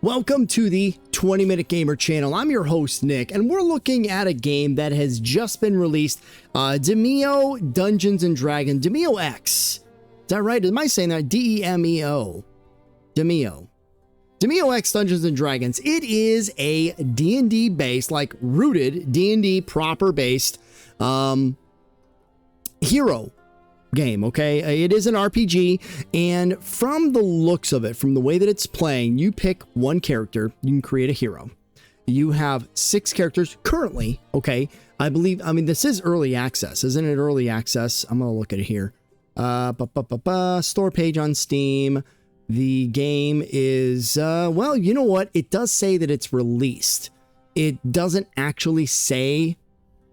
Welcome to the 20-Minute Gamer channel. I'm your host, Nick, and we're looking at a game that has just been released, Demeo Dungeons & Dragons, Demeo X. Is that right? Am I saying that? D-E-M-E-O. Demeo. Demeo X Dungeons & Dragons. It is a D&D based, like rooted D&D proper based hero game, okay? It is an RPG, and from the looks of it, from the way that it's playing, you pick one character, you can create a hero. You have 6 characters currently, okay? I mean, this is early access, isn't it? Early access. I'm gonna look at it here. Store page on Steam. The game is, well, you know what? It does say that it's released. It doesn't actually say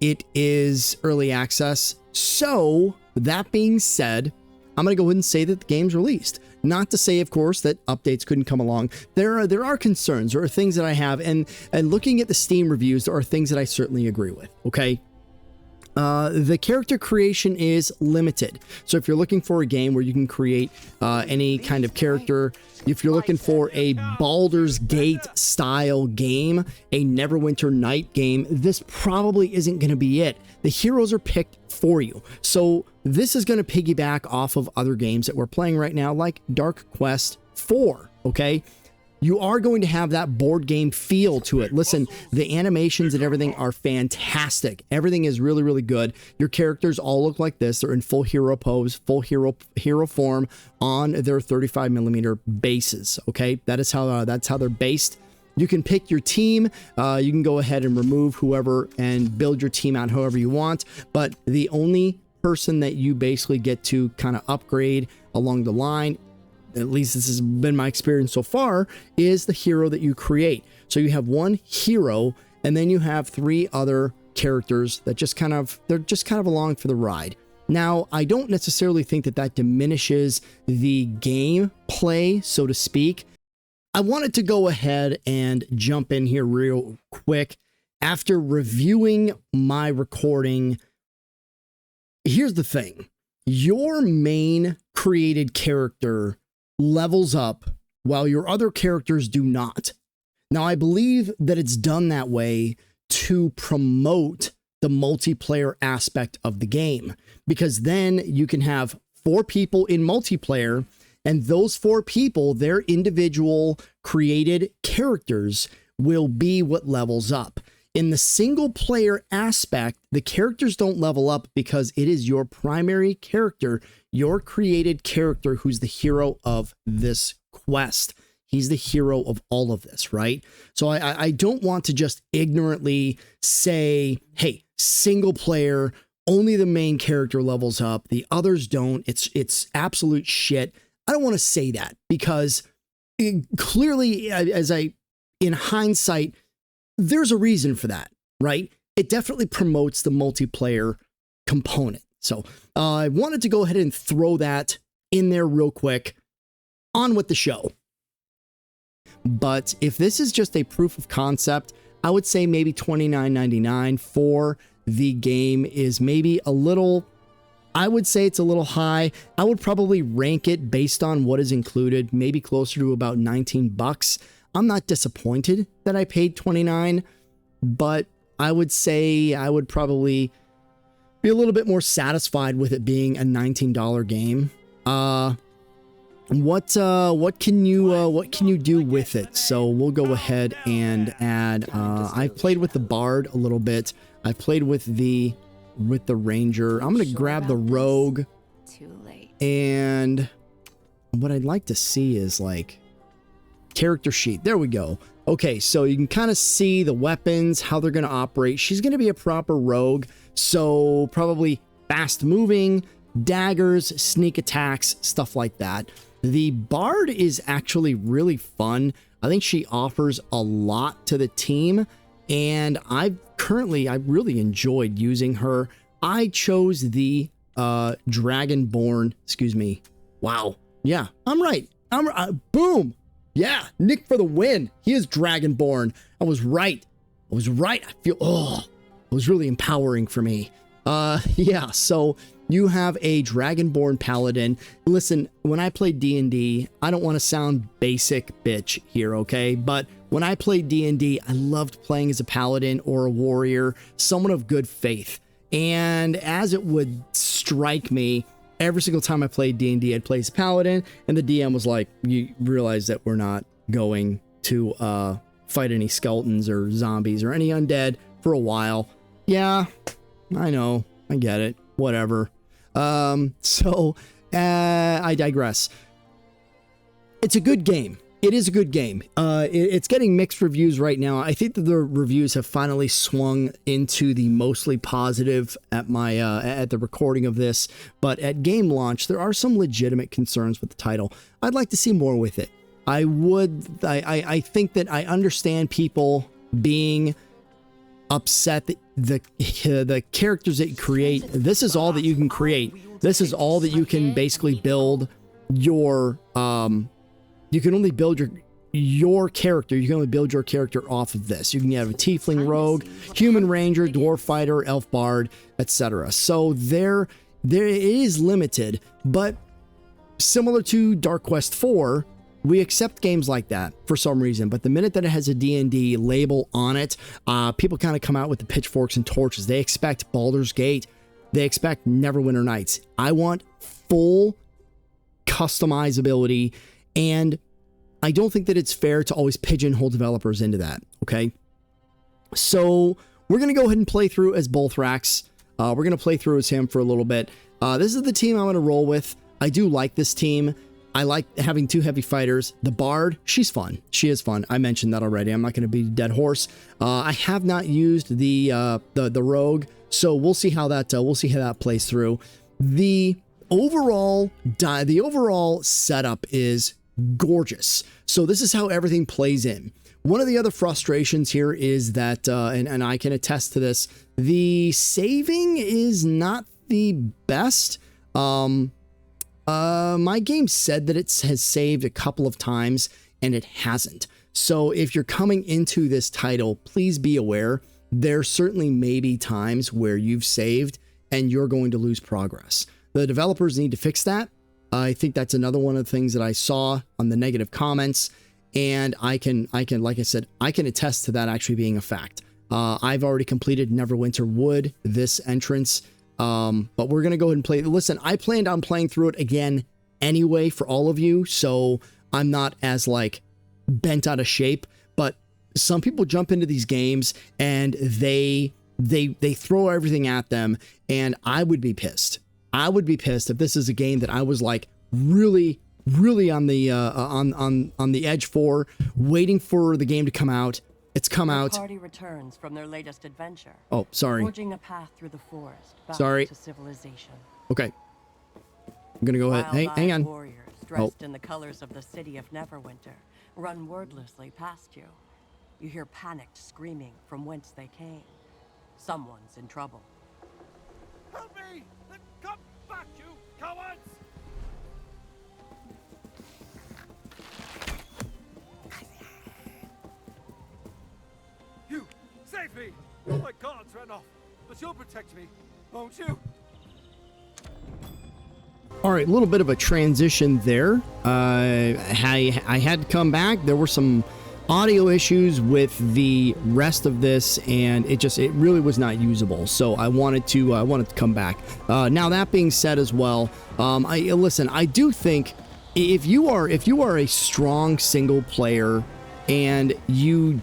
it is early access. So, that being said, I'm going to go ahead and say that the game's released. Not to say, of course, that updates couldn't come along. There are concerns. There are things that I have. And looking at the Steam reviews, there are things that I certainly agree with, okay? The character creation is limited. So if you're looking for a game where you can create any kind of character, if you're looking for a Baldur's Gate style game, a Neverwinter Night game, this probably isn't going to be it. The heroes are picked for you. So this is going to piggyback off of other games that we're playing right now, like Dark Quest 4, okay? You are going to have that board game feel to it. Listen, the animations and everything are fantastic. Everything is really, really good. Your characters all look like this. They're in full hero pose, full hero form on their 35mm bases. Okay, that's how they're based. You can pick your team. You can go ahead and remove whoever and build your team out however you want. But the only person that you basically get to kind of upgrade along the line, at least this has been my experience so far, is the hero that you create. So you have one hero, and then you have 3 other characters that they're just kind of along for the ride. Now, I don't necessarily think that diminishes the game play, so to speak. I wanted to go ahead and jump in here real quick. After reviewing my recording, here's the thing. Your main created character levels up while your other characters do not. Now, I believe that it's done that way to promote the multiplayer aspect of the game, because then you can have 4 people in multiplayer, and those 4 people, their individual created characters will be what levels up. In the single player aspect, the characters don't level up because it is your primary character, your created character, who's the hero of this quest. He's the hero of all of this, right? So I don't want to just ignorantly say, hey, single player, only the main character levels up, the others don't. It's absolute shit. I don't want to say that because clearly, in hindsight, there's a reason for that, right? It definitely promotes the multiplayer component. So I wanted to go ahead and throw that in there real quick. On with the show. But if this is just a proof of concept, I would say maybe $29.99 for the game is maybe a little, I would say it's a little high. I would probably rank it based on what is included, maybe closer to about 19 bucks. I'm not disappointed that I paid $29, but I would say I would probably be a little bit more satisfied with it being a $19 game. What can you do with it? So we'll go ahead and add. I've played with the Bard a little bit. I've played with the Ranger. I'm gonna grab the Rogue. Too late. And what I'd like to see is like character sheet. There we go. Okay, so you can kind of see the weapons, how they're going to operate. She's going to be a proper rogue, so probably fast moving, daggers, sneak attacks, stuff like that. The Bard is actually really fun. I think she offers a lot to the team, and I really enjoyed using her. I chose the Dragonborn, excuse me. Wow. Yeah, I'm right. Boom. Yeah, Nick for the win. He is Dragonborn. I was right. I feel, it was really empowering for me. Yeah, so you have a dragonborn paladin. Listen, when I played D&D, I don't want to sound basic bitch here, okay? But when I played D&D, I loved playing as a paladin or a warrior, someone of good faith. And as it would strike me, every single time I played D&D, I'd play as a paladin, and the DM was like, you realize that we're not going to fight any skeletons or zombies or any undead for a while. Yeah, I know. I get it. Whatever. I digress. It's a good game. It is a good game. It's getting mixed reviews right now. I think that the reviews have finally swung into the mostly positive at my at the recording of this. But at game launch, there are some legitimate concerns with the title. I'd like to see more with it. I think that I understand people being upset that the characters that you create, this is all that you can create. This is all that you can basically build your you can only build your character. You can only build your character off of this. You can have a tiefling rogue, human ranger, dwarf fighter, elf bard, etc. So there it is limited, but similar to Dark Quest 4, we accept games like that for some reason. But the minute that it has a D&D label on it, people kind of come out with the pitchforks and torches. They expect Baldur's Gate. They expect Neverwinter Nights. I want full customizability, and I don't think that it's fair to always pigeonhole developers into that, okay? So we're going to go ahead and play through as Bolthrax. We're going to play through as him for a little bit. This is the team I'm going to roll with. I do like this team. I like having two heavy fighters. The Bard, she's fun. She is fun. I mentioned that already. I'm not going to be a dead horse. I have not used the Rogue, so we'll see how that plays through. The overall setup is gorgeous. So this is how everything plays in. One of the other frustrations here is that, and I can attest to this, the saving is not the best. My game said that it has saved a couple of times and it hasn't. So if you're coming into this title, please be aware there certainly may be times where you've saved and you're going to lose progress. The developers need to fix that. I think that's another one of the things that I saw on the negative comments, and I can, like I said, I can attest to that actually being a fact. I've already completed Neverwinter Wood, this entrance, but we're going to go ahead and play. Listen, I planned on playing through it again anyway for all of you, so I'm not as like bent out of shape, but some people jump into these games and they throw everything at them, and I would be pissed. I would be pissed if this is a game that I was like really on the edge for, waiting for the game to come out. It's come out. Party returns from their latest adventure. Oh, sorry. Forging a path through the forest back to civilization. Okay. I'm gonna go ahead. Hang on. Warriors dressed in the colors of the city of Neverwinter run wordlessly past you. You hear panicked screaming from whence they came. Someone's in trouble. Help me! Come back, you cowards! You, save me! All my guards ran off, but you'll protect me, won't you? All right, a little bit of a transition there. I had to come back. There were some audio issues with the rest of this, and it really was not usable. So I wanted to come back. Now that being said, as well, I do think if you are a strong single player and you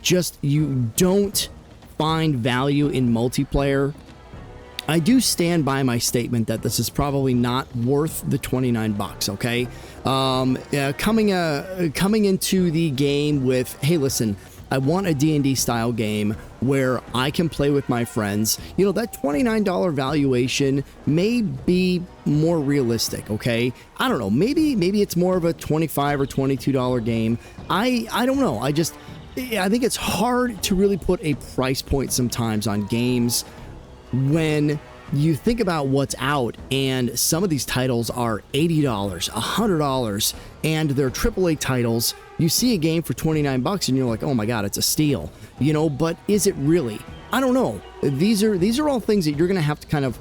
don't find value in multiplayer, I do stand by my statement that this is probably not worth the $29, okay? Coming into the game with, hey, listen, I want a D&D style game where I can play with my friends. You know, that $29 valuation may be more realistic, okay? I don't know, maybe it's more of a $25 or $22 game. I don't know. I think it's hard to really put a price point sometimes on games when you think about what's out, and some of these titles are $80, $100, and they're AAA titles. You see a game for $29 and you're like, oh my god, it's a steal, you know, but is it really? I don't know. These are all things that you're gonna have to kind of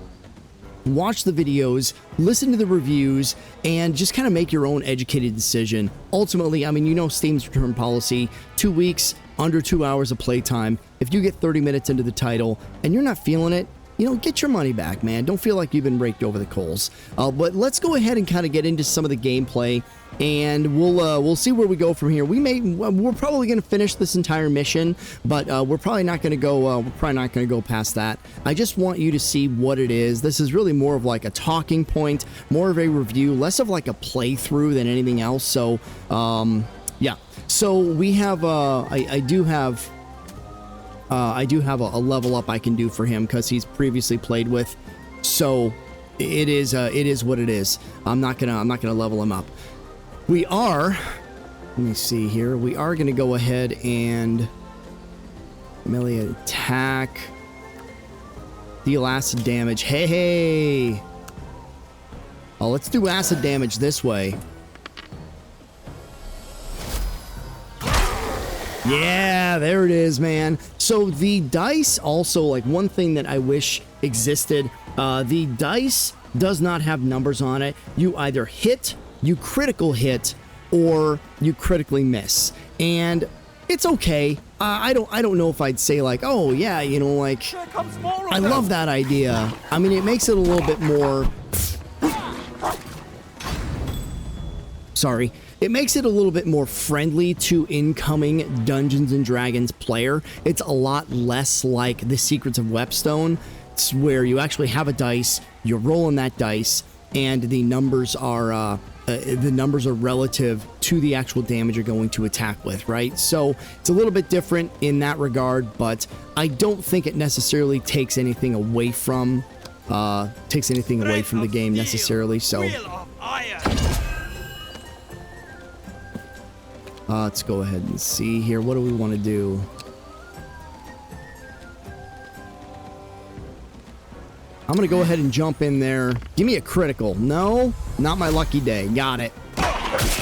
watch the videos, listen to the reviews, and just kind of make your own educated decision. Ultimately, I mean, you know Steam's return policy, 2 weeks, under 2 hours of playtime. If you get 30 minutes into the title and you're not feeling it, you know, get your money back, man. Don't feel like you've been raked over the coals. But let's go ahead and kind of get into some of the gameplay, and we'll see where we go from here. We're probably going to finish this entire mission, but we're probably not going to go past that. I just want you to see what it is. This is really more of like a talking point, more of a review, less of like a playthrough than anything else. So yeah. So we have I do have a level up I can do for him because he's previously played with. So it is what it is. I'm not gonna level him up. Let me see here. We are gonna go ahead and melee attack, deal acid damage. Hey. Oh, let's do acid damage this way. Yeah, there it is, man. So the dice also, like, one thing that I wish existed, the dice does not have numbers on it. You either hit, you critical hit, or you critically miss. And it's okay. I don't know if I'd say like, oh yeah, you know, like, I love that idea. I mean, it makes it a little bit more... Sorry. It makes it a little bit more friendly to incoming Dungeons and Dragons player. It's a lot less like the Secrets of Whetstone. It's where you actually have a dice, you're rolling that dice, and the numbers are relative to the actual damage you're going to attack with, right? So it's a little bit different in that regard, but I don't think it necessarily takes anything away from the game necessarily. So let's go ahead and see here. What do we want to do? I'm going to go ahead and jump in there. Give me a critical. No, not my lucky day. Got it.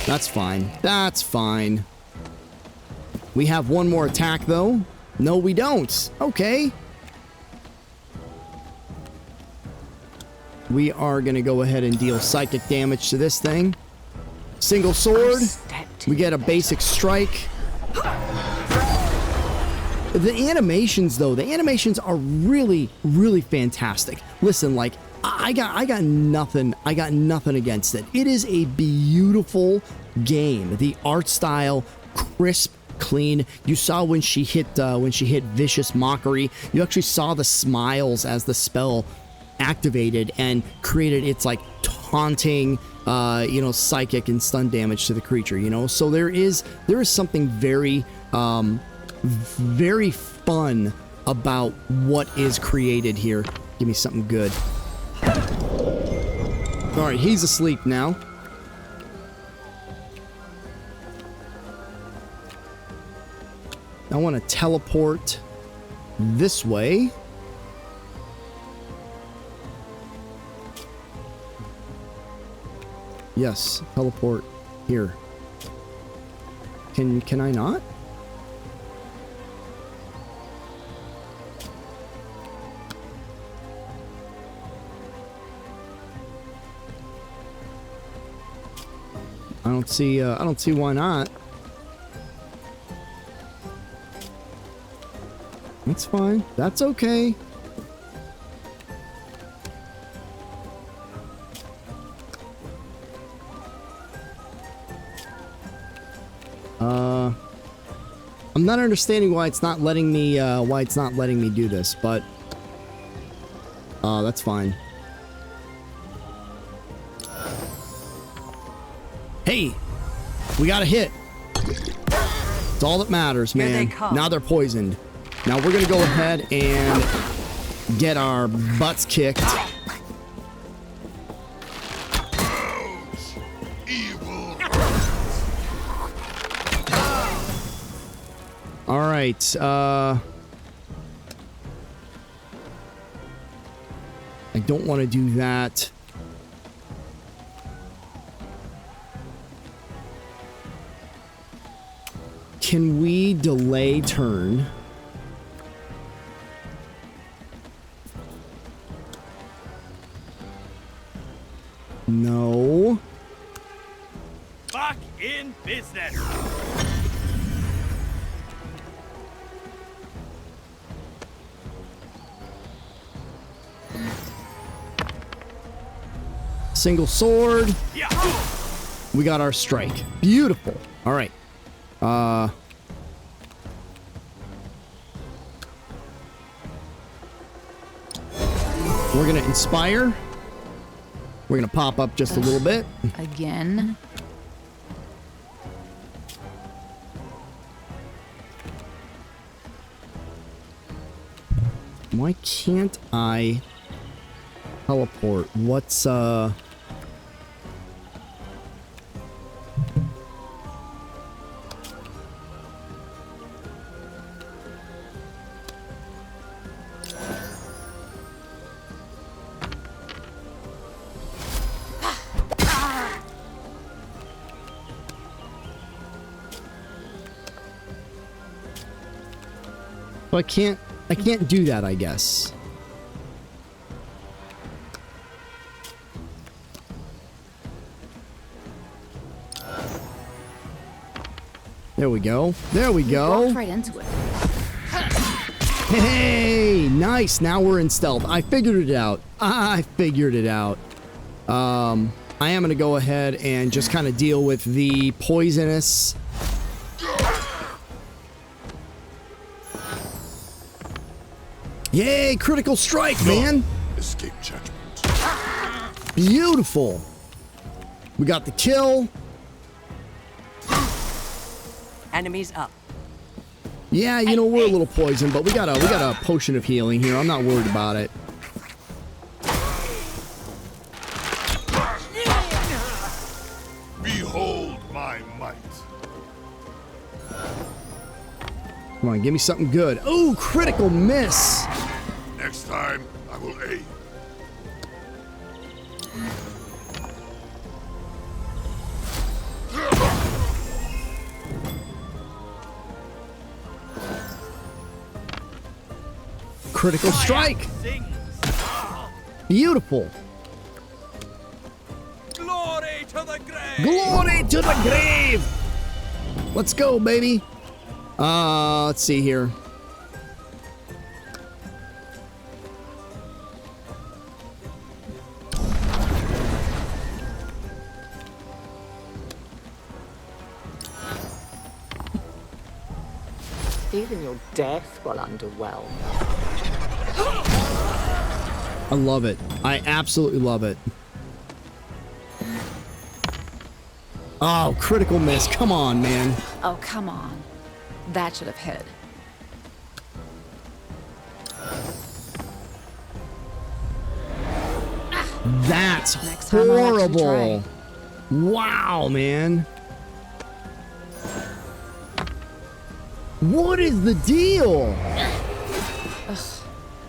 That's fine. That's fine. We have one more attack, though. No, we don't. Okay. We are going to go ahead and deal psychic damage to this thing. Single sword. We get a basic strike. The animations, though, the animations are really, really fantastic. Listen, like, I got nothing against it. It is a beautiful game. The art style, crisp, clean. You saw when she hit Vicious Mockery. You actually saw the smiles as the spell activated and created its like taunting, psychic and stun damage to the creature. You know, so there is something very very fun about what is created here. Give me something good. All right, he's asleep now. I want to teleport this way. Yes, teleport here. Can I not? I don't see why not. That's fine. That's okay. I'm not understanding why it's not letting me do this, but that's fine. Hey, we got a hit. It's all that matters, man. Now they're poisoned. Now we're gonna go ahead and get our butts kicked. All right. I don't want to do that. Can we delay turn? single sword. We got our strike. Beautiful. All right. We're gonna inspire. We're gonna pop up just a little bit. Again. Why can't I teleport? What's So I can't do that, I guess. There we go. There we go. Walked right into it. Hey, nice. Now we're in stealth. I figured it out. I figured it out. I am going to go ahead and just kind of deal with the poisonous. Yay, critical strike, man. Escape judgment. Beautiful. We got the kill. Enemies up. Yeah, you know, we're a little poisoned, but we got a potion of healing here. I'm not worried about it. Behold my might. Come on, give me something good. Oh, critical miss. Next time, I will aid. Critical strike. Beautiful. Glory to the grave! Glory to the grave. Let's go, baby. Let's see here. Even your death will underwhelm. I love it. I absolutely love it. Oh, critical miss. Come on, man. Oh, come on. That should have hit. That's Next time I'll actually horrible. Wow, man. What is the deal?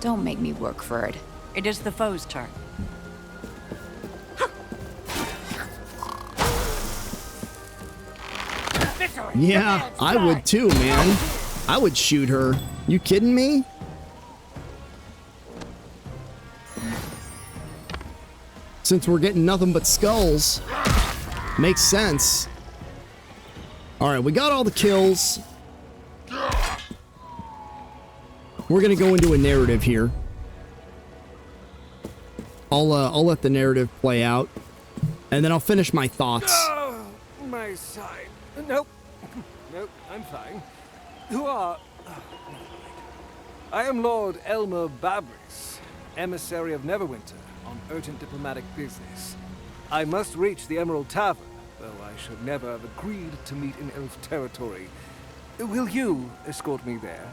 Don't make me work for it. It is the foe's turn. Yeah, I would too, man. I would shoot her. You kidding me? Since we're getting nothing but skulls, makes sense. All right, we got all the kills. We're gonna go into a narrative here. I'll let the narrative play out, and then I'll finish my thoughts. Oh, my side. Nope. Nope, I'm fine. Who are... I am Lord Elmer Babris, emissary of Neverwinter, on urgent diplomatic business. I must reach the Emerald Tavern, though I should never have agreed to meet in elf territory. Will you escort me there?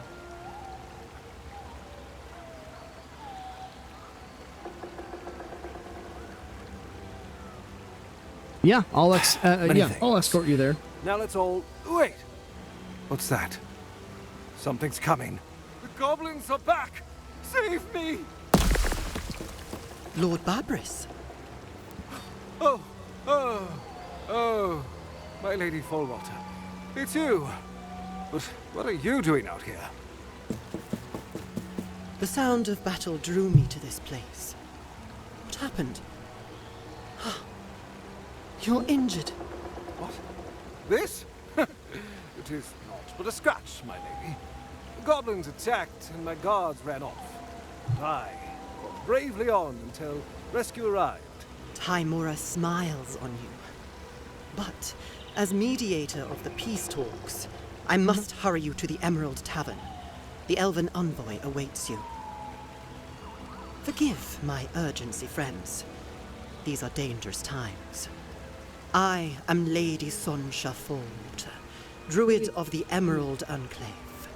Yeah, I'll Thanks. I'll escort you there. Now let's all... Wait! What's that? Something's coming. The goblins are back! Save me! Lord Babris. Oh, my Lady Fallwater. It's you. But what are you doing out here? The sound of battle drew me to this place. What happened? You're injured. What? This? It is not but a scratch, my lady. The goblins attacked and my guards ran off. But I fought bravely on until rescue arrived. Hymora smiles on you. But as mediator of the peace talks, I must hurry you to the Emerald Tavern. The elven envoy awaits you. Forgive my urgency, friends. These are dangerous times. I am Lady Sonsha Ford, Druid of the Emerald Enclave.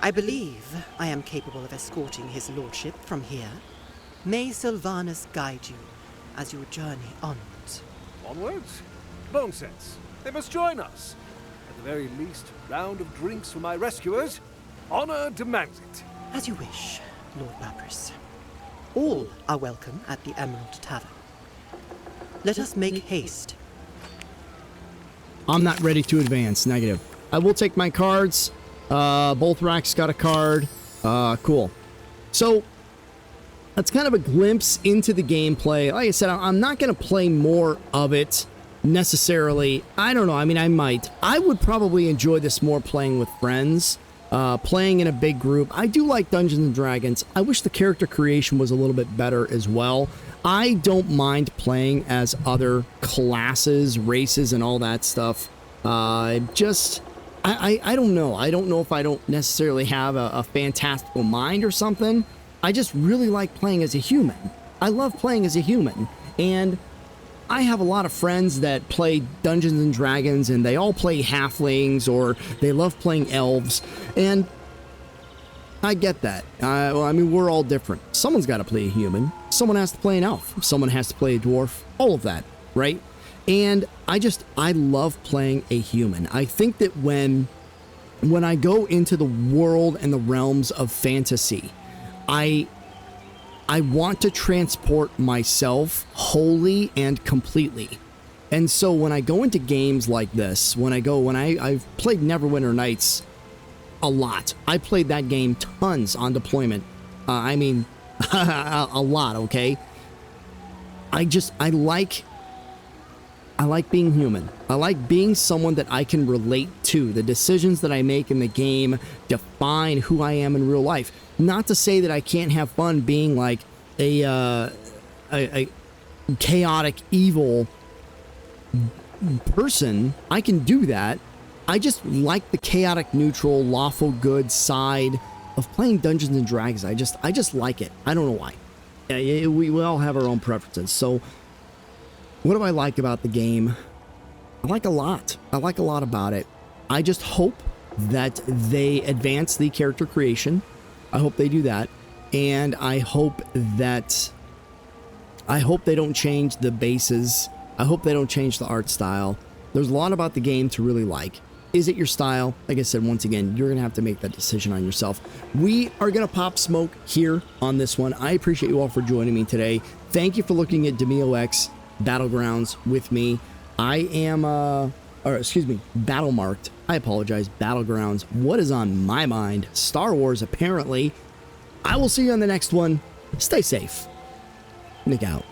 I believe I am capable of escorting his lordship from here. May Sylvanus guide you as you journey onwards. Onwards? Nonsense. They must join us. At the very least, a round of drinks for my rescuers. Honor demands it. As you wish, Lord Babris. All are welcome at the Emerald Tavern. Let us make haste. I'm not ready to advance. Negative. I will take my cards. Both racks got a card. Cool. So that's kind of a glimpse into the gameplay. Like I said, I'm not going to play more of it necessarily. I don't know. I mean, I might. I would probably enjoy this more playing with friends. Playing in a big group. I do like Dungeons and Dragons. I wish the character creation was a little bit better as well. I don't mind playing as other classes, races, and all that stuff. I don't know. I don't know if I don't necessarily have a fantastical mind or something. I just really like playing as a human. I love playing as a human. And I have a lot of friends that play Dungeons and Dragons, and they all play halflings, or they love playing elves, and I get that. I mean, we're all different. Someone's got to play a human. Someone has to play an elf. Someone has to play a dwarf. All of that, right? And I love playing a human. I think that when I go into the world and the realms of fantasy, I want to transport myself wholly and completely. And so when I go into games like this, I've played Neverwinter Nights a lot. I played that game tons on deployment. I mean, a lot, okay? I like being human. I like being someone that I can relate to. The decisions that I make in the game define who I am in real life. Not to say that I can't have fun being like a chaotic, evil person. I can do that. I just like the chaotic, neutral, lawful good side of playing Dungeons and Dragons. I just like it. I don't know why. We all have our own preferences. So what do I like about the game? I like a lot. I like a lot about it. I just hope that they advance the character creation. I hope they do that. And I hope they don't change the bases. I hope they don't change the art style. There's a lot about the game to really like. Is it your style? Like I said, once again, you're going to have to make that decision on yourself. We are going to pop smoke here on this one. I appreciate you all for joining me today. Thank you for looking at Demeo X Battlegrounds with me. I am, Battlemarked. I apologize, Battlegrounds. What is on my mind? Star Wars, apparently. I will see you on the next one. Stay safe. Nick out.